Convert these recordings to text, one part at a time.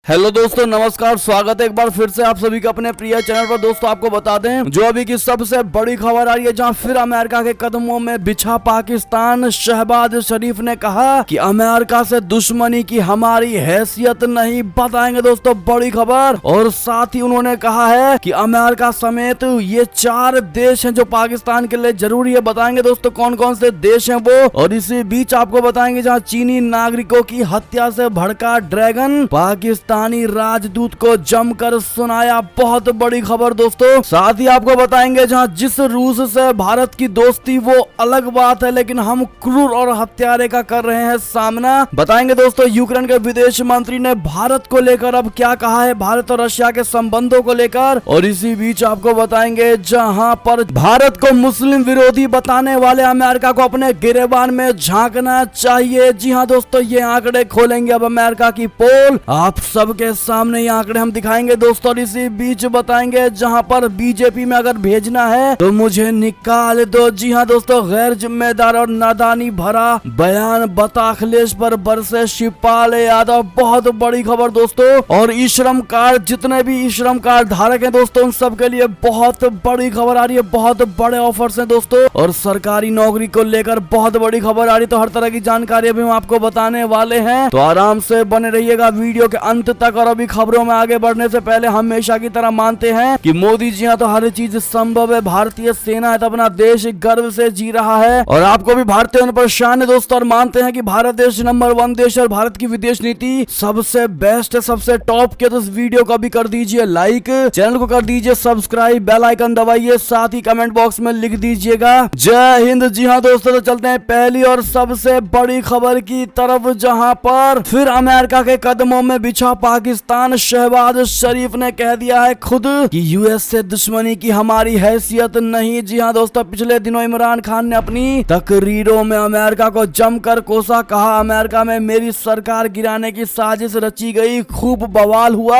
Hello दोस्तों, नमस्कार। स्वागत है एक बार फिर से आप सभी का अपने प्रिय चैनल पर। दोस्तों आपको बता दें जो अभी की सबसे बड़ी खबर आ रही है, जहां फिर अमेरिका के कदमों में बिछा पाकिस्तान। शहबाज शरीफ ने कहा कि अमेरिका से दुश्मनी की हमारी हैसियत नहीं। बताएंगे दोस्तों बड़ी खबर। और साथ ही उन्होंने कहा है कि अमेरिका समेत ये 4 देश हैं जो पाकिस्तान के लिए जरूरी है। बताएंगे दोस्तों कौन कौन से देश हैं वो। और इसी बीच आपको बताएंगे जहाँ चीनी नागरिकों की हत्या से भड़का ड्रैगन, पाकिस्तान राजदूत को जमकर सुनाया बहुत बड़ी खबर दोस्तों। साथ ही आपको बताएंगे जहां जिस रूस से भारत की दोस्ती वो अलग बात है, लेकिन हम क्रूर और हत्यारे का कर रहे हैं सामना। बताएंगे दोस्तों यूक्रेन के विदेश मंत्री ने भारत को लेकर अब क्या कहा है, भारत और रशिया के संबंधों को लेकर। और इसी बीच आपको बताएंगे जहां पर भारत को मुस्लिम विरोधी बताने वाले अमेरिका को अपने गिरेबान में झांकना चाहिए। जी हां दोस्तों, ये आंकड़े खोलेंगे अब अमेरिका की पोल। आप सबके सामने ये आंकड़े हम दिखाएंगे दोस्तों। और इसी बीच बताएंगे जहां पर बीजेपी में अगर भेजना है तो मुझे निकाल दो। जी हां दोस्तों, गैर जिम्मेदार और नादानी भरा बयान बता अखिलेश पर बरसे शिवपाल यादव। बहुत बड़ी खबर दोस्तों। और ई श्रम कार्ड, जितने भी ई श्रम कार्ड धारक हैं दोस्तों, उन सबके लिए बहुत बड़ी खबर आ रही है। बहुत बड़े ऑफर्स हैं दोस्तों। और सरकारी नौकरी को लेकर बहुत बड़ी खबर आ रही है। तो हर तरह की जानकारी अभी हम आपको बताने वाले हैं, तो आराम से बने रहिएगा वीडियो के अंत तक। और अभी खबरों में आगे बढ़ने से पहले हमेशा की तरह मानते हैं कि मोदी जी हाँ तो हर चीज संभव है। भारतीय सेना है तो अपना देश गर्व से जी रहा है और आपको भी भारतीय होने पर शान है दोस्तों। और मानते हैं कि भारत देश नंबर 1 देश और भारत की विदेश नीति सबसे बेस्ट है, सबसे टॉप के। तो इस वीडियो को भी कर दीजिए लाइक, चैनल को कर दीजिए सब्सक्राइब, बेल आइकन दबाइए, साथ ही कमेंट बॉक्स में लिख दीजिएगा जय हिंद। जी हाँ दोस्तों, तो चलते हैं पहली और सबसे बड़ी खबर की तरफ, जहां पर फिर अमेरिका के कदमों में बिछा पाकिस्तान। शहबाज शरीफ ने कह दिया है खुद कि यूएस से दुश्मनी की हमारी हैसियत नहीं। जी हां दोस्तों, पिछले दिनों इमरान खान ने अपनी तकरीरों में अमेरिका को जमकर कोसा। कहा अमेरिका में मेरी सरकार गिराने की साजिश रची गई, खूब बवाल हुआ।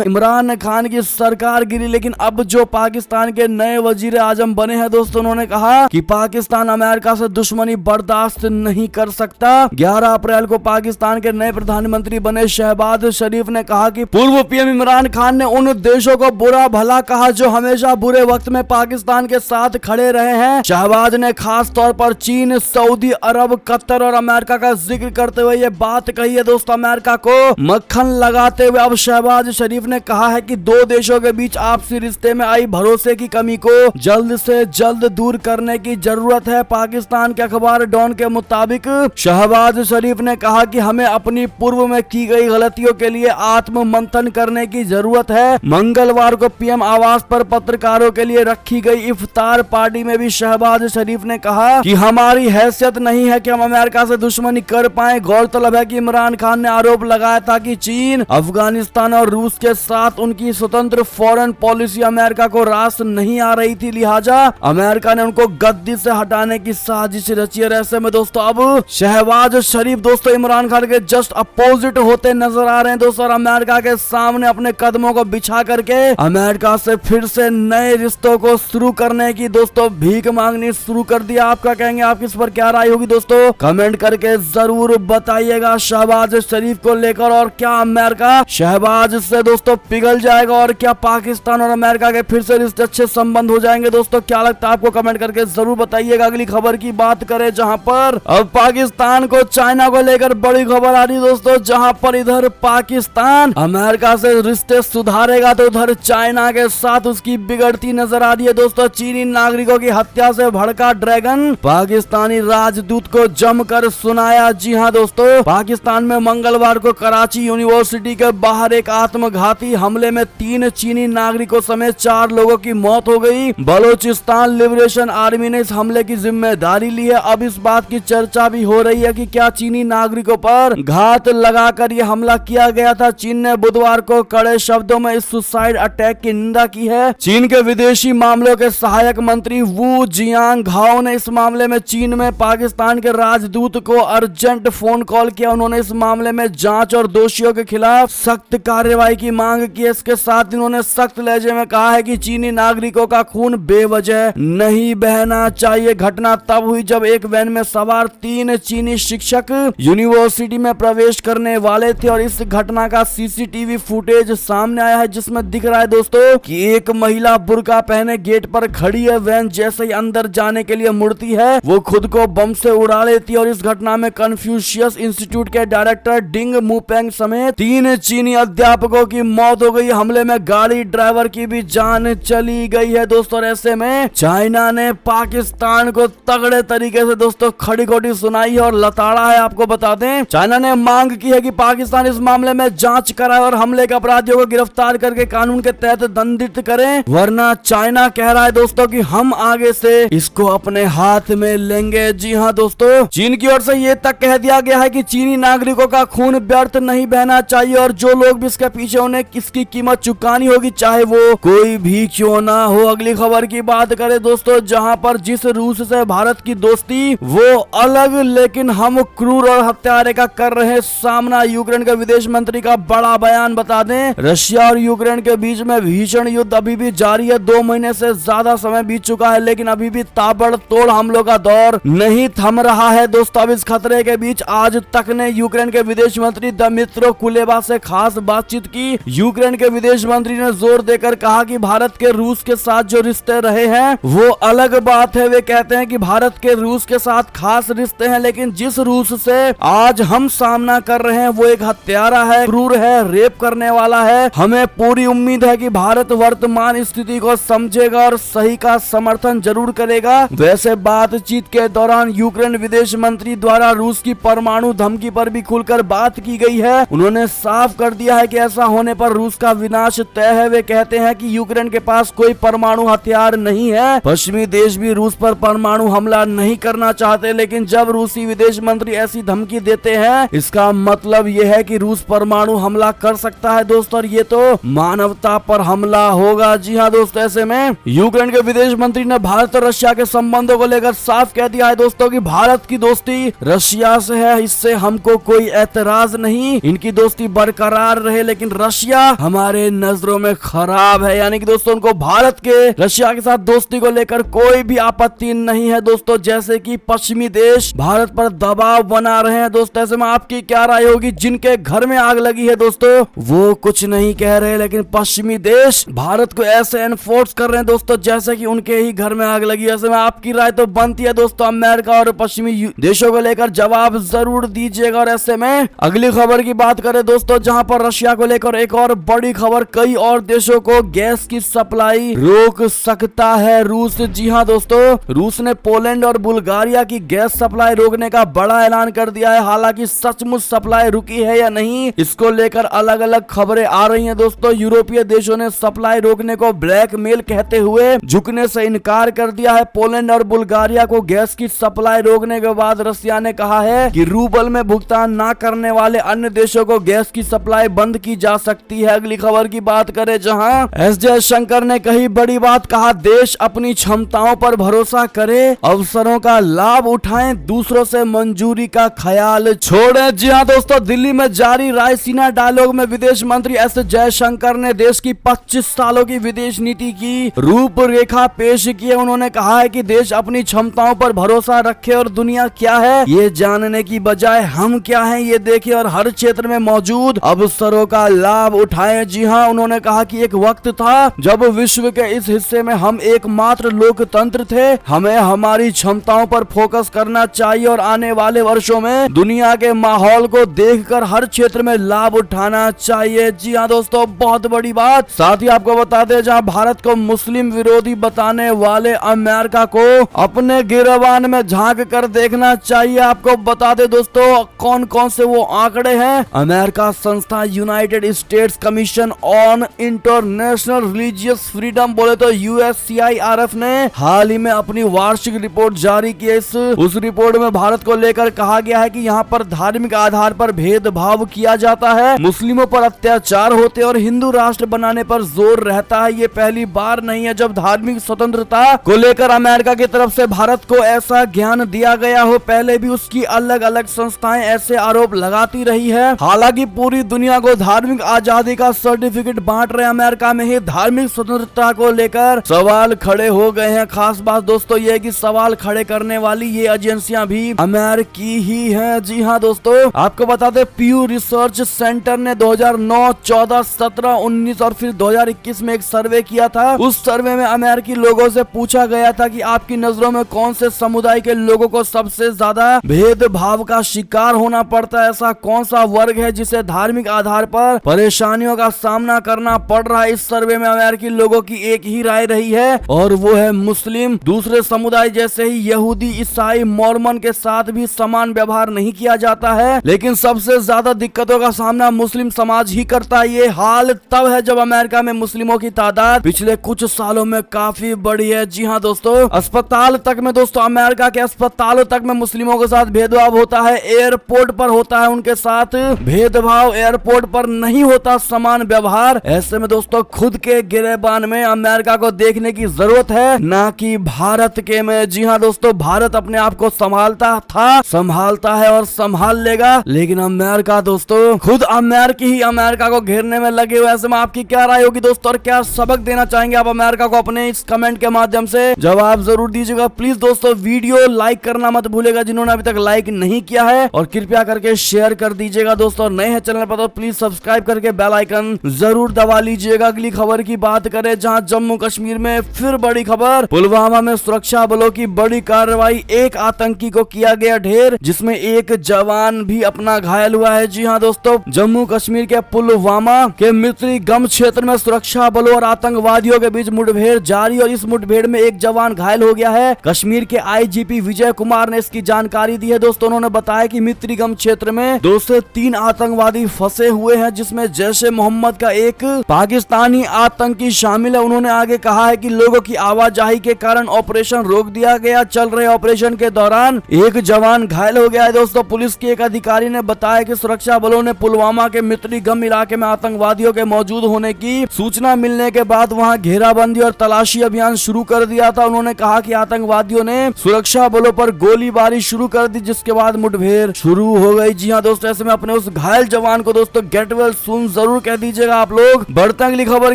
इमरान खान की सरकार गिरी, लेकिन अब जो पाकिस्तान के नए वजीर आजम बने हैं दोस्तों, उन्होंने कहा कि पाकिस्तान अमेरिका से दुश्मनी बर्दाश्त नहीं कर सकता। 11 अप्रैल को पाकिस्तान के नए प्रधानमंत्री बने शहबाज शरीफ ने कहा कि पूर्व पीएम इमरान खान ने उन देशों को बुरा भला कहा जो हमेशा बुरे वक्त में पाकिस्तान के साथ खड़े रहे हैं। शहबाज ने खास तौर पर चीन, सऊदी अरब, कतर और अमेरिका का जिक्र करते हुए ये बात कही है दोस्तों। अमेरिका को मक्खन लगाते हुए अब शहबाज शरीफ ने कहा है कि 2 देशों के बीच आपसी रिश्ते में आई भरोसे की कमी को जल्द से जल्द दूर करने की जरूरत है। पाकिस्तान के अखबार डॉन के मुताबिक शहबाज शरीफ ने कहा कि हमें अपनी पूर्व में की गई गलतियों के लिए आत्म मंथन करने की जरूरत है। मंगलवार को पीएम आवास पर पत्रकारों के लिए रखी गई इफ्तार पार्टी में भी शहबाज शरीफ ने कहा कि हमारी हैसियत नहीं है कि हम अमेरिका से दुश्मनी कर पाए। गौरतलब है कि इमरान खान ने आरोप लगाया था कि चीन, अफगानिस्तान और रूस के साथ उनकी स्वतंत्र फॉरेन पॉलिसी अमेरिका को रास नहीं आ रही थी, लिहाजा अमेरिका ने उनको गद्दी से हटाने की साजिश रची है। ऐसे में दोस्तों अब शहबाज शरीफ दोस्तों इमरान खान के जस्ट अपोजिट होते नजर आ रहे हैं दोस्तों। और अमेरिका के सामने अपने कदमों को बिछा करके अमेरिका से फिर से नए रिश्तों को शुरू करने की दोस्तों भीख मांगनी शुरू कर दिया। आपका कहेंगे, आपकी इस पर क्या राय होगी दोस्तों, कमेंट करके जरूर बताइएगा शहबाज शरीफ को लेकर। और क्या अमेरिका शहबाज से दोस्तों पिघल जाएगा और क्या पाकिस्तान और अमेरिका के फिर से रिश्ते अच्छे संबंध हो जाएंगे दोस्तों? क्या लगता है आपको, कमेंट करके जरूर बताइएगा। अगली खबर की बात करें, जहां पर अब पाकिस्तान को चाइना को लेकर बड़ी खबर आ रही दोस्तों। जहां पर इधर पाकिस्तान अमेरिका से रिश्ते सुधारेगा तो उधर चाइना के साथ उसकी बिगड़ती नजर आ रही है दोस्तों। चीनी नागरिकों की हत्या से भड़का ड्रैगन, पाकिस्तानी राजदूत को जमकर सुनाया। जी हां दोस्तों, पाकिस्तान में मंगलवार को कराची यूनिवर्सिटी के बाहर एक आत्मघाती हमले में 3 चीनी नागरिकों समेत 4 लोगों की मौत हो गई। बलोचिस्तान लिबरेशन आर्मी ने इस हमले की जिम्मेदारी ली है। अब इस बात की चर्चा भी हो रही है कि क्या चीनी नागरिकों पर घात लगाकर यह हमला किया गया था। चीन ने बुधवार को कड़े शब्दों में इस सुसाइड अटैक की निंदा की है। चीन के विदेशी मामलों के सहायक मंत्री वू जियांगघाओ ने इस मामले में चीन में पाकिस्तान के राजदूत को अर्जेंट फोन कॉल किया। उन्होंने इस मामले में जांच और दोषियों के खिलाफ सख्त कार्रवाई की मांग की। इसके साथ इन्होंने सख्त लहजे में कहा है कि चीनी नागरिकों का खून बेवजह नहीं बहना चाहिए। घटना तब हुई जब एक वैन में सवार 3 चीनी शिक्षक यूनिवर्सिटी में प्रवेश करने वाले थे और इस घटना का सीसीटीवी फुटेज सामने आया है, जिसमें दिख रहा है दोस्तों कि एक महिला बुर्का पहने गेट पर खड़ी है। वैन जैसे ही अंदर जाने के लिए मुड़ती है, वो खुद को बम से उड़ा लेती है। और इस घटना में कन्फ्यूशियस इंस्टीट्यूट के डायरेक्टर डिंग मुपेंग समेत 3 चीनी अध्यापकों की मौत हो गई। हमले में गाड़ी ड्राइवर की भी जान चली गई है दोस्तों। ऐसे में चाइना ने पाकिस्तान को तगड़े तरीके से दोस्तों खड़ी खोटी सुनाई है और लताड़ा है। आपको बता दें, चाइना ने मांग की है कि पाकिस्तान इस मामले में जांच कराए और हमले के अपराधियों को गिरफ्तार करके कानून के तहत दंडित करें, वरना चाइना कह रहा है दोस्तों कि हम आगे से इसको अपने हाथ में लेंगे। जी हाँ दोस्तों, चीन की ओर से ये तक कह दिया गया है कि चीनी नागरिकों का खून व्यर्थ नहीं बहना चाहिए और जो लोग भी इसके पीछे उन्हें किसकी कीमत चुकानी होगी, चाहे वो कोई भी क्यों ना हो। अगली खबर की बात करें दोस्तों, जहां पर जिस रूस से भारत की दोस्ती वो अलग, लेकिन हम क्रूर और हत्यारे का कर रहे सामना। यूक्रेन के विदेश मंत्री का बड़ा बयान। बता दें, रशिया और यूक्रेन के बीच में भीषण युद्ध अभी भी जारी है। 2 महीने से ज्यादा समय बीत चुका है, लेकिन अभी भी ताबड़तोड़ हमलों का दौर नहीं थम रहा है दोस्तों। अब इस खतरे के बीच आज तक ने यूक्रेन के विदेश मंत्री दमित्रो कुलेबा से खास बातचीत की। यूक्रेन के विदेश मंत्री ने जोर देकर कहा कि भारत के रूस के साथ जो रिश्ते रहे हैं वो अलग बात है। वे कहते हैं कि भारत के रूस के साथ खास रिश्ते हैं, लेकिन जिस रूस से आज हम सामना कर रहे हैं वो एक हत्यारा है, क्रूर है, रेप करने वाला है। हमें पूरी उम्मीद है कि भारत वर्तमान स्थिति को समझेगा और सही का समर्थन जरूर करेगा। वैसे बातचीत के दौरान यूक्रेन विदेश मंत्री द्वारा रूस की परमाणु धमकी पर भी खुलकर बात की गई है। उन्होंने साफ कर दिया है कि ऐसा होने पर रूस का विनाश तय है। वे कहते हैं कि यूक्रेन के पास कोई परमाणु हथियार नहीं है। पश्चिमी देश भी रूस पर परमाणु हमला नहीं करना चाहते, लेकिन जब रूसी विदेश मंत्री ऐसी धमकी देते हैं, इसका मतलब यह है कि रूस परमाणु हमला कर सकता है दोस्तों, और ये तो मानवता पर हमला होगा। जी हाँ दोस्तों, ऐसे में यूक्रेन के विदेश मंत्री ने भारत और रशिया के संबंधों को लेकर साफ कह दिया है दोस्तों कि भारत की दोस्ती रशिया से है, इससे हमको कोई एतराज नहीं, इनकी दोस्ती बरकरार रहे, लेकिन रशिया हमारे नजरों में खराब है। यानी कि दोस्तों उनको भारत के रशिया के साथ दोस्ती को लेकर कोई भी आपत्ति नहीं है दोस्तों, जैसे कि पश्चिमी देश भारत पर दबाव बना रहे हैं दोस्तों। ऐसे में आपकी क्या राय होगी? जिनके घर में आग लगी है दोस्तों वो कुछ नहीं कह रहे, लेकिन पश्चिमी देश भारत को ऐसे एनफोर्स कर रहे हैं दोस्तों जैसे कि उनके ही घर में आग लगी है। ऐसे में आपकी राय तो बनती है दोस्तों, अमेरिका और पश्चिमी देशों को लेकर जवाब जरूर दीजिएगा। और ऐसे में अगली खबर की बात करें दोस्तों, जहां पर रशिया को लेकर एक और बड़ी खबर, कई और देशों को गैस की सप्लाई रोक सकता है रूस। जी हाँ दोस्तों, रूस ने पोलैंड और बुल्गारिया की गैस सप्लाई रोकने का बड़ा ऐलान कर दिया है। हालांकि सचमुच सप्लाई रुकी है या नहीं, इसको लेकर अलग अलग खबरें आ रही हैं दोस्तों। यूरोपीय देशों ने सप्लाई रोकने को ब्लैकमेल कहते हुए झुकने से इनकार कर दिया है। पोलैंड और बुल्गारिया को गैस की सप्लाई रोकने के बाद रशिया ने कहा है कि रूबल में भुगतान न करने वाले अन्य देशों को गैस की सप्लाई बंद की जा सकती है। अगली खबर की बात करें, जहां एस जयशंकर ने कही बड़ी बात, कहा देश अपनी क्षमताओं पर भरोसा करे, अवसरों का लाभ उठाएं, दूसरों से मंजूरी का ख्याल छोड़ें। जी हाँ दोस्तों, दिल्ली में जारी रायसीना डायलॉग में विदेश मंत्री एस जयशंकर ने देश की 25 सालों की विदेश नीति की रूपरेखा पेश की है। उन्होंने कहा है कि देश अपनी क्षमताओं पर भरोसा रखे और दुनिया क्या है ये जानने की बजाय हम क्या हैं ये देखे और हर क्षेत्र में मौजूद अवसरों का लाभ उठाएं। जी हाँ, उन्होंने कहा कि एक वक्त था जब विश्व के इस हिस्से में हम एकमात्र लोकतंत्र थे। हमें हमारी क्षमताओं पर फोकस करना चाहिए और आने वाले वर्षों में दुनिया के माहौल को देखकर हर क्षेत्र में लाभ उठाना चाहिए। जी हाँ दोस्तों, बहुत बड़ी बात। साथ ही आपको बता दें, जहां भारत को मुस्लिम विरोधी बताने वाले अमेरिका को अपने गिरबान में झांक कर देखना चाहिए। आपको बता दें दोस्तों कौन कौन से वो आंकड़े हैं। अमेरिका संस्था United states commission on international religious freedom, बोले तो USCIRF ने हाल ही में अपनी वार्षिक रिपोर्ट जारी की है। उस रिपोर्ट में भारत को लेकर कहा गया है कि यहाँ पर धार्मिक आधार पर भेदभाव किया जाता है, मुस्लिमों पर अत्याचार होते और हिंदू राष्ट्र बनाने पर जोर रहता है। ये पहली बार नहीं है जब धार्मिक स्वतंत्रता को लेकर अमेरिका की तरफ से भारत को ऐसा ज्ञान दिया गया हो। पहले भी उसकी अलग अलग संस्थाएं ऐसे आरोप लगाती रही है। हालांकि पूरी दुनिया को धार्मिक आजादी का सर्टिफिकेट बांट रहे अमेरिका में ही धार्मिक स्वतंत्रता को लेकर सवाल खड़े हो गए हैं। खास बात दोस्तों ये है कि सवाल खड़े करने वाली ये एजेंसियां भी अमेरिकी ही हैं। जी हाँ दोस्तों, आपको बता दें, प्यू रिसर्च सेंटर ने 2009, 14, 17, 19 और फिर 2021 में एक सर्वे किया था। उस सर्वे में अमेरिकी लोगों से पूछा गया था कि आपकी नजरों में कौन से समुदाय के लोगों को सबसे ज्यादा भेदभाव का शिकार होना पड़ता है, ऐसा कौन सा वर्ग है जिसे धार्मिक आधार पर परेशानियों का सामना करना पड़ रहा है। इस सर्वे में अमेरिकी लोगों की एक ही राय रही है और वो है मुस्लिम। दूसरे समुदाय जैसे ही यहूदी, ईसाई, मॉर्मन के साथ भी समान व्यवहार नहीं किया जाता है, लेकिन सबसे ज्यादा दिक्कतों का सामना मुस्लिम समाज ही करता है। ये हाल तब है जब अमेरिका में मुस्लिमों की तादाद पिछले कुछ सालों में काफी बढ़ी है। जी हाँ दोस्तों, अस्पताल तक में दोस्तों, अमेरिका के अस्पतालों तक में मुस्लिमों के साथ भेदभाव होता है। एयरपोर्ट पर होता है उनके साथ भेदभाव, एयरपोर्ट पर नहीं होता समान व्यवहार। ऐसे में दोस्तों खुद के गिरेबान में अमेरिका को देखने की जरूरत है, ना कि भारत के में। जी हाँ दोस्तों, भारत अपने आप को संभालता था, संभालता है और संभाल लेगा, लेकिन अमेरिका दोस्तों खुद अमेरिकी ही अमेरिका को घेरने में लगे हुए। ऐसे में आपकी क्या राय होगी दोस्तों, और क्या सबक देना चाहेंगे आप अमेरिका को अपने इस कमेंट के माध्यम से जवाब जरूर दीजिएगा। प्लीज दोस्तों वीडियो लाइक करना मत भूलेगा जिन्होंने अभी तक लाइक नहीं किया है, और कृपया करके शेयर कर दीजिएगा दोस्तों। नए हैं चैनल पर तो प्लीज सब्सक्राइब करके बेल आइकन जरूर दबा लीजिएगा। अगली खबर की बात करें, जहां जम्मू कश्मीर में फिर बड़ी खबर, पुलवामा में सुरक्षा बलों की बड़ी कार्रवाई, एक आतंकी को किया गया ढेर, जिसमें एक जवान भी अपना घायल हुआ है। जी हाँ दोस्तों, जम्मू कश्मीर के पुलवामा के मित्रीगम क्षेत्र में सुरक्षा बलों और आतंकवादियों के बीच मुठभेड़ जारी, और इस मुठभेड़ में एक जवान घायल हो गया है। कश्मीर के आईजीपी विजय कुमार ने इसकी जानकारी दी है दोस्तों। उन्होंने बताया कि मित्रीगम क्षेत्र में 2 से 3 आतंकवादी फंसे हुए हैं, जिसमें जैश-ए मोहम्मद का एक पाकिस्तानी आतंकी शामिल है। उन्होंने आगे कहा है कि लोगों की आवाजाही के कारण ऑपरेशन रोक दिया गया। चल रहे ऑपरेशन के दौरान एक जवान घायल हो गया है दोस्तों। पुलिस के एक अधिकारी ने बताया कि सुरक्षा बलों ने पुलवामा के मित्रीगम इलाके में आतंकवादियों के मौजूद होने की सूचना मिलने के बाद वहां घेराबंदी और तलाशी अभियान शुरू कर दिया था। उन्होंने कहा कि आतंकवादियों ने सुरक्षा बलों पर गोलीबारी शुरू कर दी, जिसके बाद मुठभेड़ शुरू हो गई। जी हाँ दोस्तों, ऐसे में अपने उस घायल जवान को दोस्तों गेट वेल सून जरूर कह दीजिएगा आप लोग। बढ़ते अगली खबर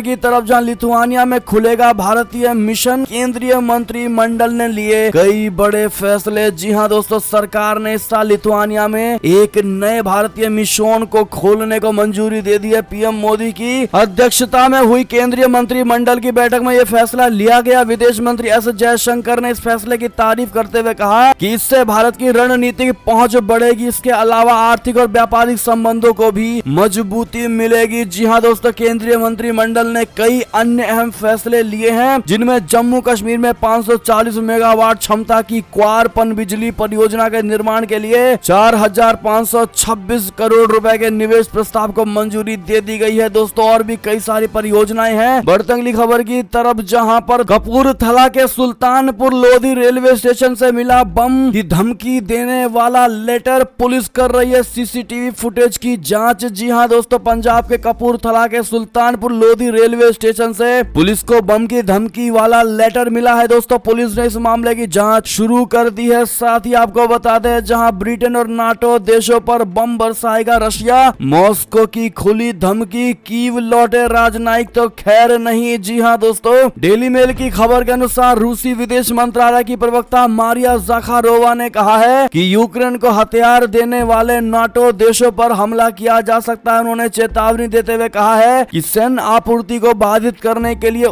की तरफ, जहां लिथुआनिया में खुलेगा भारतीय मिशन, केंद्रीय मंत्रिमंडल ने लिए कई बड़े फैसले। जी हाँ दोस्तों, सरकार ने इस साल लिथुआनिया में एक नए भारतीय मिशन को खोलने को मंजूरी दे दी है। पीएम मोदी की अध्यक्षता में हुई केंद्रीय मंत्रिमंडल की बैठक में यह फैसला लिया गया। विदेश मंत्री एस जयशंकर ने इस फैसले की तारीफ करते हुए कहा कि इससे भारत की रणनीतिक पहुंच बढ़ेगी, इसके अलावा आर्थिक और व्यापारिक संबंधों को भी मजबूती मिलेगी। जी हाँ दोस्तों, केंद्रीय मंत्रिमंडल ने कई अन्य अहम फैसले लिए हैं, जिनमें जम्मू कश्मीर में 540 मेगावाट क्षमता की क्वार पन बिजली परियोजना के निर्माण के लिए 4526 करोड़ रुपए के निवेश प्रस्ताव को मंजूरी दे दी गई है दोस्तों। और भी कई सारी परियोजनाएं हैं। बढ़ते अगली खबर की तरफ, जहां पर कपूरथला के सुल्तानपुर लोधी रेलवे स्टेशन से मिला बम की धमकी देने वाला लेटर, पुलिस कर रही है सीसीटीवी फुटेज की जांच। जी हां दोस्तों, पंजाब के कपूरथला के सुल्तानपुर लोधी रेलवे स्टेशन से पुलिस को बम की धमकी वाला लेटर मिला है दोस्तों। पुलिस ने इस मामले की जांच शुरू कर दी है। साथ ही आपको बता दें, जहां ब्रिटेन और नाटो देशों पर बम बरसाएगा रशिया, मॉस्को की खुली धमकी, कीव लौटे राजनयिक तो खैर नहीं। जी हां दोस्तों, डेली मेल की खबर के अनुसार रूसी विदेश मंत्रालय की प्रवक्ता मारिया ज़खारोवा ने कहा है कि यूक्रेन को हथियार देने वाले नाटो देशों पर हमला किया जा सकता है। उन्होंने चेतावनी देते हुए कहा है कि सैन्य आपूर्ति को बाधित करने के लिए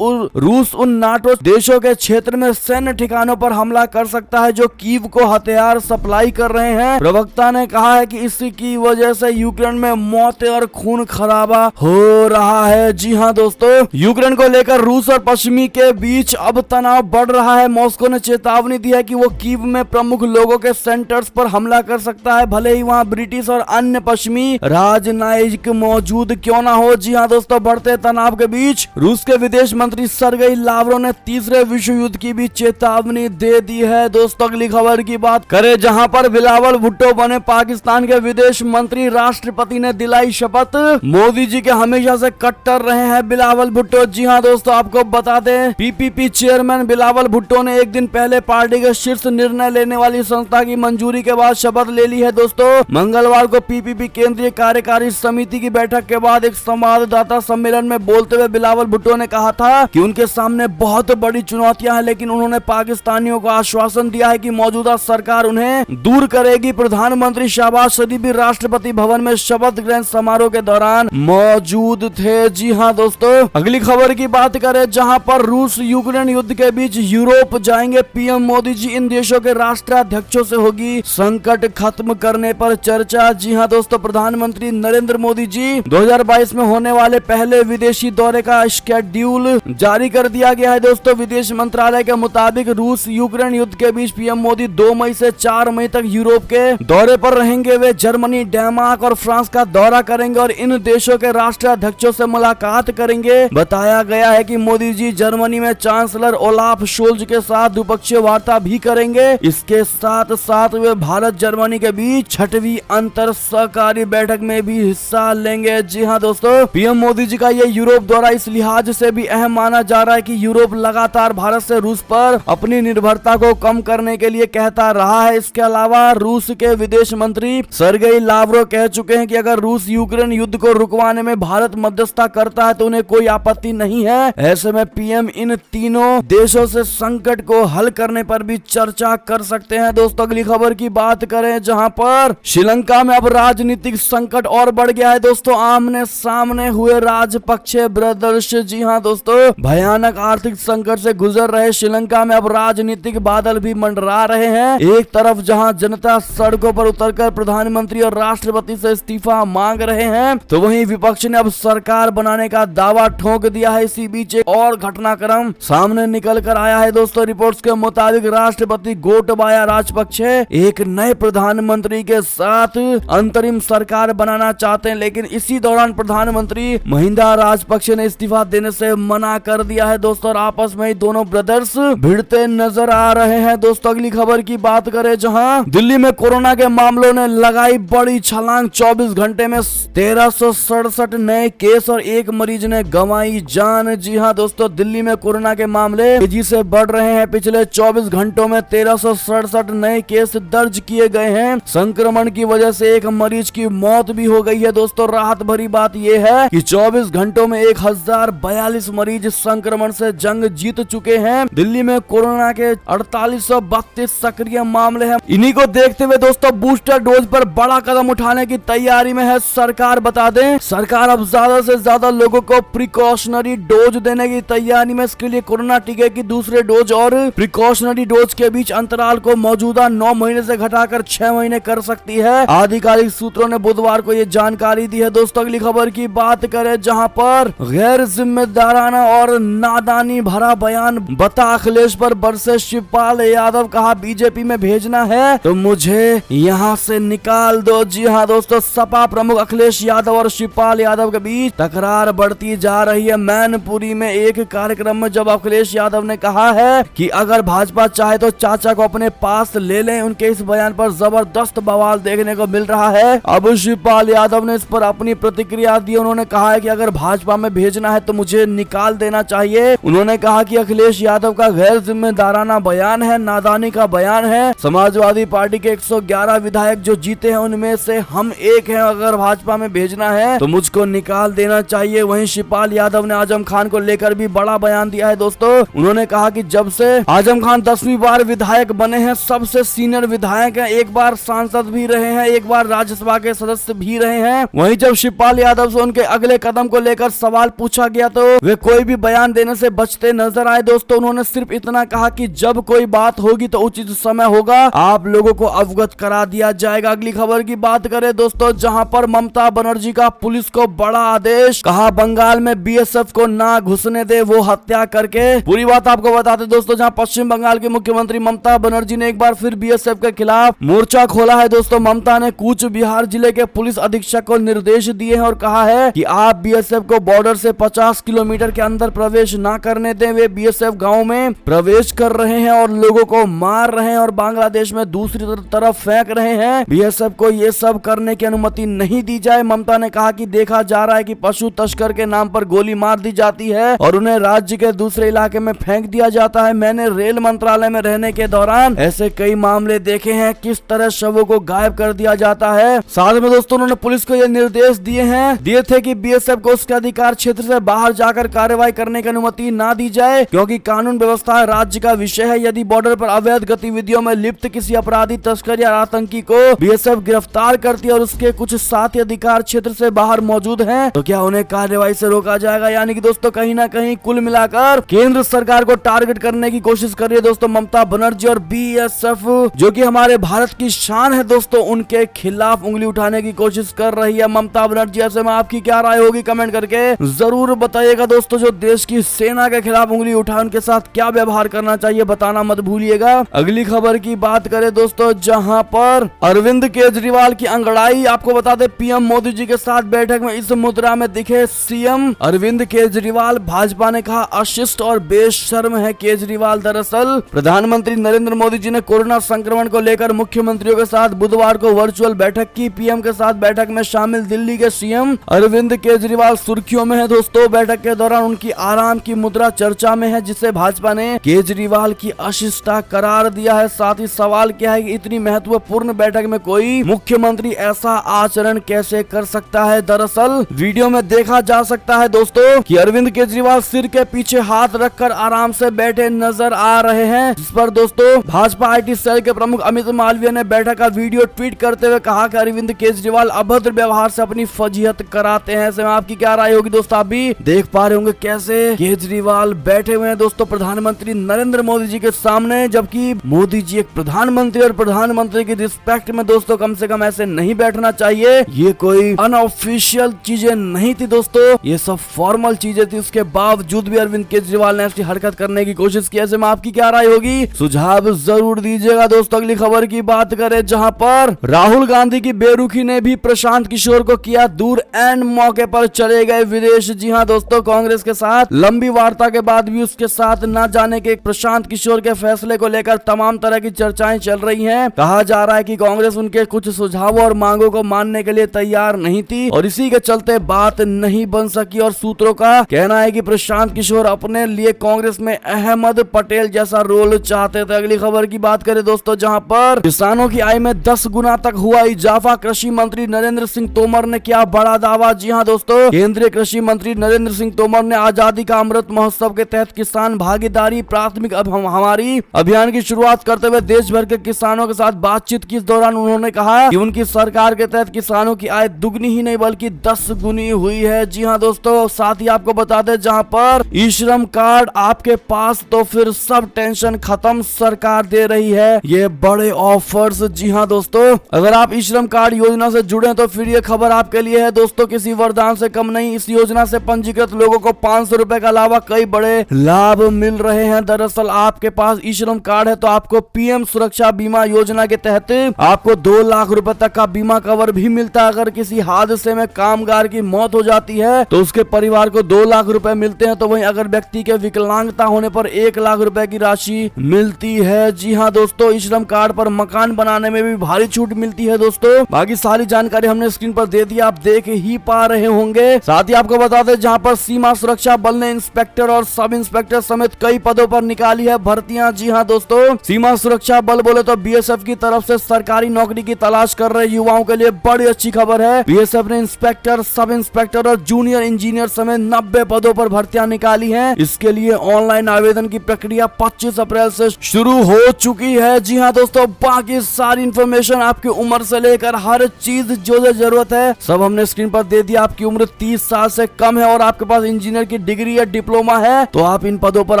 रूस उन नाटो देशों के क्षेत्र में सैन्य ठिकानों पर हमला कर सकता है जो कीव को हथियार सप्लाई कर रहे हैं। प्रवक्ता ने कहा है कि इसकी वजह से यूक्रेन में मौतें और खून खराबा हो रहा है। जी हाँ दोस्तों, यूक्रेन को लेकर रूस और पश्चिमी के बीच अब तनाव बढ़ रहा है। मॉस्को ने चेतावनी दी है कि वो कीव में प्रमुख लोगों के सेंटर्स पर हमला कर सकता है, भले ही वहाँ ब्रिटिश और अन्य पश्चिमी राजनयिक मौजूद क्यों ना हो। जी हाँ दोस्तों, बढ़ते तनाव के बीच रूस के विदेश मंत्री सर्गेई लावरोव ने तीसरे विश्व युद्ध की भी चेतावनी दे दी है। दोस्तों अगली खबर की बात करें, जहाँ पर बिलावल भुट्टो बने पाकिस्तान के विदेश मंत्री, राष्ट्रपति ने दिलाई शपथ। मोदी जी के हमेशा से कट्टर रहे हैं बिलावल भुट्टो। जी हाँ दोस्तों, आपको बता दें, पीपीपी चेयरमैन बिलावल भुट्टो ने एक दिन पहले पार्टी के शीर्ष निर्णय लेने वाली संस्था की मंजूरी के बाद शपथ ले ली है। दोस्तों मंगलवार को पीपीपी केंद्रीय कार्यकारी समिति की बैठक के बाद एक संवाददाता सम्मेलन में बोलते हुए बिलावल भुट्टो ने कहा था कि उनके सामने बहुत बड़ी चुनौतियां हैं, लेकिन उन्होंने पाकिस्तानियों को आश्वासन दिया है कि मौजूदा सरकार उन्हें दूर करेगी। प्रधानमंत्री शहबाज शरीफ भी राष्ट्रपति भवन में शपथ ग्रहण समारोह के दौरान मौजूद थे। जी हाँ दोस्तों, अगली खबर की बात करें जहां पर रूस यूक्रेन युद्ध के बीच यूरोप जाएंगे पीएम मोदी जी। इन देशों के राष्ट्राध्यक्षों से होगी संकट खत्म करने पर चर्चा। जी हाँ दोस्तों, प्रधानमंत्री नरेंद्र मोदी जी 2022 में होने वाले पहले विदेशी दौरे का शेड्यूल जारी कर दिया गया है। दोस्तों, विदेश मंत्रालय के मुताबिक रूस यूक्रेन युद्ध के बीच पीएम मोदी 2 मई से 4 मई तक यूरोप के दौरे पर रहेंगे। वे जर्मनी, डेनमार्क और फ्रांस का दौरा करेंगे और इन देशों के राष्ट्राध्यक्षों से मुलाकात करेंगे। बताया गया है कि मोदी जी जर्मनी में चांसलर ओलाफ शोल्ज के साथ द्विपक्षीय वार्ता भी करेंगे। इसके साथ साथ वे भारत जर्मनी के बीच 6वीं अंतर सहकारी बैठक में भी हिस्सा लेंगे। जी हाँ दोस्तों, पीएम मोदी जी का ये यूरोप दौरा इस लिहाज से भी अहम माना जा रहा है कि यूरोप लगातार भारत से रूस पर अपनी निर्भरता को कम करने के लिए कहता रहा है। इसके अलावा रूस के विदेश मंत्री सर्गेई लावरोव कह चुके हैं कि अगर रूस यूक्रेन युद्ध को रुकवाने में भारत मध्यस्थता करता है तो उन्हें कोई आपत्ति नहीं है। ऐसे में पीएम इन तीनों देशों से संकट को हल करने पर भी चर्चा कर सकते हैं। दोस्तों, अगली खबर की बात करें जहां पर श्रीलंका में अब राजनीतिक संकट और बढ़ गया है। दोस्तों, आमने सामने हुए राजपक्षे ब्रदर्स। जी हाँ दोस्तों, भयानक आर्थिक संकट से गुजर रहे श्रीलंका में अब राजनीतिक बादल भी मंडरा रहे हैं। एक तरफ जहां जनता सड़कों पर उतरकर प्रधानमंत्री और राष्ट्रपति से इस्तीफा मांग रहे हैं, तो वहीं विपक्ष ने अब सरकार बनाने का दावा ठोक दिया है। इसी बीच एक और घटनाक्रम सामने निकल कर आया है। दोस्तों, रिपोर्ट्स के मुताबिक राष्ट्रपति गोटबाया राजपक्षे एक नए प्रधानमंत्री के साथ अंतरिम सरकार बनाना चाहते हैं, लेकिन इसी दौरान प्रधानमंत्री महिंदा राजपक्षे ने इस्तीफा देने से मना कर दिया है। दोस्तों, आपस में ही दोनों ब्रदर्स भिड़ते नजर आ रहे हैं। दोस्तों, अगली खबर की बात करें जहां दिल्ली में कोरोना के मामलों ने लगाई बड़ी छलांग। 24 घंटे में 1367 नए केस और एक मरीज ने गंवाई जान। जी हाँ दोस्तों, दिल्ली में कोरोना के मामले तेजी से बढ़ रहे हैं। पिछले 24 घंटों में 1367 नए केस दर्ज किए गए हैं। संक्रमण की वजह से एक मरीज की मौत भी हो गई है। दोस्तों, राहत भरी बात यह है कि 24 घंटों में 1042 मरीज संक्रमण से जंग जीत चुके हैं। दिल्ली में कोरोना के 4832 सक्रिय मामले हैं। इन्हीं को देखते हुए दोस्तों बूस्टर डोज पर बड़ा कदम उठाने की तैयारी में है सरकार। बता दें, सरकार अब ज्यादा से ज्यादा लोगों को प्रिकॉशनरी डोज देने की तैयारी में। इसके लिए कोरोना टीके की दूसरे डोज और प्रिकॉशनरी डोज के बीच अंतराल को मौजूदा 9 महीने से घटाकर 6 महीने कर सकती है। आधिकारिक सूत्रों ने बुधवार को ये जानकारी दी है। दोस्तों, अगली खबर की बात करें जहां पर गैर जिम्मेदाराना और नादानी भरा बयान बता अखिलेश पर बरसे शिवपाल यादव। कहा बीजेपी में भेजना है तो मुझे यहाँ से निकाल दो। जी हाँ दोस्तों, सपा प्रमुख अखिलेश यादव और शिवपाल यादव के बीच तकरार बढ़ती जा रही है। मैनपुरी में एक कार्यक्रम में जब अखिलेश यादव ने कहा है कि अगर भाजपा चाहे तो चाचा को अपने पास ले लें, उनके इस बयान पर जबरदस्त बवाल देखने को मिल रहा है। अब शिवपाल यादव ने इस पर अपनी प्रतिक्रिया दी। उन्होंने कहा है कि अगर भाजपा में भेजना है तो मुझे निकाल देना चाहिए। उन्होंने कहा कि अखिलेश यादव का गैर जिम्मेदाराना बयान है, नादानी का बयान है। समाजवादी पार्टी के 111 विधायक जो जीते हैं उनमें से हम एक हैं। अगर भाजपा में भेजना है तो मुझको निकाल देना चाहिए। वहीं शिवपाल यादव ने आजम खान को लेकर भी बड़ा बयान दिया है। दोस्तों, उन्होंने कहा कि जब से आजम खान 10वीं बार विधायक बने हैं, सबसे सीनियर विधायक हैं, एक बार सांसद भी रहे हैं, एक बार राज्यसभा के सदस्य भी रहे हैं। वहीं जब शिवपाल यादव से उनके अगले कदम को लेकर सवाल पूछा गया तो वे कोई भी बयान देने से बचते नजर आए। दोस्तों, उन्होंने सिर्फ इतना कहा कि जब कोई बात होगी तो उचित समय होगा, आप लोगों को अवगत करा दिया जाएगा। अगली खबर की बात करें दोस्तों, जहां पर ममता बनर्जी का पुलिस को बड़ा आदेश। कहा बंगाल में बीएसएफ को ना घुसने दे, वो हत्या करके। पूरी बात आपको बताते दोस्तों, जहां पश्चिम बंगाल की मुख्यमंत्री ममता बनर्जी ने एक बार फिर बीएसएफ के खिलाफ मोर्चा खोला है। दोस्तों, ममता ने कूच बिहार जिले के पुलिस अधीक्षक को निर्देश दिए हैं और कहा है कि आप बीएसएफ को बॉर्डर से 50 किलोमीटर के अंदर प्रवेश ना करने दें। वे बीएसएफ गाँव में प्रवेश कर रहे हैं और लोगों को मार रहे हैं और बांग्लादेश में दूसरी तरफ फेंक रहे हैं। बीएसएफ को ये सब करने की अनुमति नहीं दी जाए। ममता ने कहा कि देखा जा रहा है कि पशु तस्कर के नाम पर गोली मार दी जाती है और उन्हें राज्य के दूसरे इलाके में फेंक दिया जाता है। मैंने रेल मंत्रालय में रहने के दौरान ऐसे कई मामले देखे हैं, किस तरह शवों को गायब कर दिया जाता है। साथ में दोस्तों उन्होंने पुलिस को ये निर्देश दिए थे कि बीएसएफ को उसके अधिकार क्षेत्र से बाहर जाकर कार्रवाई करने की अनुमति ना दी जाए, क्योंकि कानून व्यवस्था राज्य का विषय है। यदि बॉर्डर पर अवैध गतिविधियों में लिप्त किसी अपराधी, तस्कर या आतंकी को बीएसएफ गिरफ्तार करती है और उसके कुछ साथी अधिकार क्षेत्र से बाहर मौजूद हैं, तो क्या उन्हें कार्यवाही से रोका जाएगा। यानी कि दोस्तों कहीं ना कहीं कुल मिलाकर केंद्र सरकार को टारगेट करने की कोशिश कर रही है दोस्तों ममता बनर्जी, और बीएसएफ जो कि हमारे भारत की शान है दोस्तों, उनके खिलाफ उंगली उठाने की कोशिश कर रही है ममता बनर्जी। ऐसे में आपकी क्या राय होगी कमेंट करके जरूर बताइएगा दोस्तों। जो देश की सेना के खिलाफ उंगली उठाए उनके साथ क्या व्यवहार करना चाहिए बताना मत भूलिएगा। अगली खबर की बात करें दोस्तों, जहां पर अरविंद केजरीवाल की अंगड़ाई, आपको बता दें पीएम मोदी जी के साथ बैठक में इस मुद्रा में दिखे सीएम अरविंद केजरीवाल। भाजपा ने कहा अशिष्ट और बेशर्म है केजरीवाल। दरअसल प्रधानमंत्री नरेंद्र मोदी जी ने कोरोना संक्रमण को लेकर मुख्यमंत्रियों के साथ बुधवार को वर्चुअल बैठक की। पीएम के साथ बैठक में शामिल दिल्ली के सीएम अरविंद केजरीवाल सुर्खियों में है दोस्तों। बैठक के दौरान उनकी आराम की मुद्रा चर्चा में है, जिसे भाजपा ने केजरीवाल की अशिष्टता करार दिया है। साथ ही सवाल क्या है कि इतनी महत्वपूर्ण बैठक में कोई मुख्यमंत्री ऐसा आचरण कैसे कर सकता है। दरअसल वीडियो में देखा जा सकता है दोस्तों कि अरविंद केजरीवाल सिर के पीछे हाथ रखकर आराम से बैठे नजर आ रहे हैं, जिस पर दोस्तों भाजपा आईटी सेल के प्रमुख अमित मालवीय ने बैठक का वीडियो ट्वीट करते हुए कहा कि अरविंद केजरीवाल अभद्र व्यवहार से अपनी फजीहत कराते हैं। ऐसे में आपकी क्या राय होगी दोस्तों। आप भी देख पा रहे होंगे कैसे केजरीवाल बैठे हुए हैं दोस्तों प्रधानमंत्री नरेंद्र मोदी जी के सामने, जबकि मोदी जी एक प्रधानमंत्री और प्रधानमंत्री की रिस्पेक्ट में दोस्तों कम से कम ऐसे नहीं बैठना चाहिए। ये कोई अनऑफिशियल चीजें नहीं थी दोस्तों, ये सब फॉर्मल चीजें थी। उसके बावजूद भी अरविंद केजरीवाल ने ऐसी हरकत करने की कोशिश की। ऐसे में आपकी क्या राय होगी, सुझाव जरूर दीजिएगा दोस्तों। अगली खबर की बात करें, जहां पर राहुल गांधी की बेरुखी ने भी प्रशांत किशोर को किया दूर, एंड मौके पर चले गए विदेश। जी हां दोस्तों, कांग्रेस के साथ लंबी वार्ता के बाद भी उसके साथ न जाने के प्रशांत किशोर के फैसले को लेकर तमाम तरह की चर्चाएं चल रही हैं। कहा जा रहा है कि कांग्रेस उनके कुछ सुझावों और मांगों को मानने के लिए तैयार नहीं थी और इसी के चलते बात नहीं बन सकी। और सूत्रों का कहना है कि प्रशांत किशोर अपने लिए कांग्रेस में अहमद पटेल जैसा रोल चाहते थे। अगली खबर की बात करें दोस्तों, जहां पर किसानों की आय में 10 गुना तक हुआ इजाफा, कृषि मंत्री नरेंद्र सिंह तोमर ने किया बड़ा दावा। जी हां दोस्तों, केंद्रीय कृषि मंत्री नरेंद्र सिंह तोमर ने आजादी का अमृत महोत्सव के तहत किसान भागीदारी प्राथमिक हमारी अभियान की शुरुआत करते हुए देश भर के किसानों के साथ बातचीत की। इस दौरान उन्होंने कहा कि उनकी सरकार के तहत किसानों की आय दुगनी ही नहीं बल्कि 10 गुनी हुई है। जी हां दोस्तों, साथ ही आपको बता दें जहां पर ई श्रम कार्ड आपके पास तो फिर सब टेंशन खत्म सरकार दे रही है ये बड़े ऑफर्स। जी हां दोस्तों, अगर आप ई श्रम कार्ड योजना से जुड़े तो फिर ये खबर आपके लिए है दोस्तों, किसी वरदान से कम नहीं। इस योजना से पंजीकृत लोगों को 500 रुपए के अलावा कई बड़े लाभ मिल रहे हैं। दरअसल आपके पास ई श्रम कार्ड है तो आपको पीएम सुरक्षा बीमा योजना के तहत आपको 2 लाख रुपए तक का बीमा कवर भी मिलता है। अगर किसी हादसे में कामगार की मौत हो जाती है तो उसके परिवार को 2 लाख रुपए मिलते हैं, तो वहीं अगर व्यक्ति के विकलांगता होने पर 1 लाख रुपए की राशि मिलती है। जी हाँ दोस्तों, ई श्रम कार्ड पर मकान बनाने में भी भारी छूट मिलती है दोस्तों। बाकी सारी जानकारी हमने स्क्रीन पर दे दी, आप देख ही पा रहे होंगे। साथ ही आपको बता दें जहां पर सीमा सुरक्षा बल ने इंस्पेक्टर और सब इंस्पेक्टर समेत कई पदों पर निकाली है भर्तियां। जी हां दोस्तों, सीमा सुरक्षा बल बोले तो बीएसएफ की तरफ से सरकारी नौकरी की तलाश कर रहे युवाओं के लिए बड़ी अच्छी खबर है। बीएसएफ ने इंस्पेक्टर, सब इंस्पेक्टर और जूनियर इंजीनियर समेत 90 पदों पर भर्तियां निकाली हैं। इसके लिए ऑनलाइन आवेदन की प्रक्रिया 25 अप्रैल से शुरू हो चुकी है। जी हां दोस्तों, बाकी सारी इंफॉर्मेशन आपकी उम्र से लेकर हर चीज जो जरूरत है सब हमने स्क्रीन पर दे दिया। आपकी उम्र 30 साल से कम है और आपके पास इंजीनियर की डिग्री या डिप्लोमा है तो आप इन पदों पर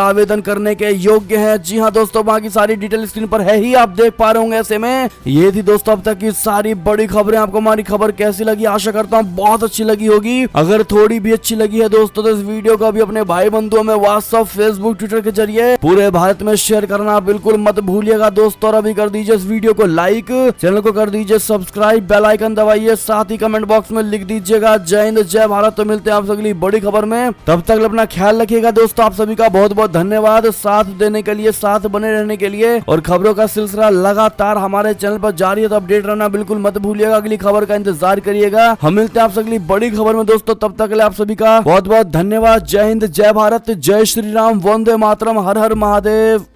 आवेदन करने के योग्य हैं। जी हां दोस्तों, बाकी सारी डिटेल स्क्रीन पर है ही, आप देख पा रहे होंगे। ऐसे में ये थी दोस्तों अब तक की सारी बड़ी खबरें। आपको हमारी खबर कैसी लगी, आशा करता हूँ बहुत अच्छी लगी होगी। अगर थोड़ी भी अच्छी लगी है दोस्तों तो इस वीडियो को भी अपने भाई बंधुओं में व्हाट्सएप, फेसबुक, ट्विटर के जरिए पूरे भारत में शेयर करना बिल्कुल मत भूलिएगा दोस्तों। और अभी कर दीजिए इस वीडियो को लाइक, चैनल को कर दीजिए सब्सक्राइब, बेल आइकन दबाइए, साथ ही कमेंट बॉक्स में लिख दीजिएगा जय हिंद जय भारत। तो मिलते हैं आप अगली बड़ी खबर में, तब तक अपना ख्याल रखिएगा दोस्तों। आप सभी का बहुत बहुत धन्यवाद साथ देने के लिए, साथ बने रहने के लिए। और खबरों का सिलसिला लगातार हमारे चैनल पर जारी है तो अपडेट रहना बिल्कुल मत भूलिएगा। अगली खबर का इंतजार करिएगा। हम मिलते हैं आपसे अगली बड़ी खबर में दोस्तों, तब तक के लिए आप सभी का बहुत बहुत धन्यवाद। जय हिंद जय भारत, जय श्री राम, वंदे मातरम, हर हर महादेव।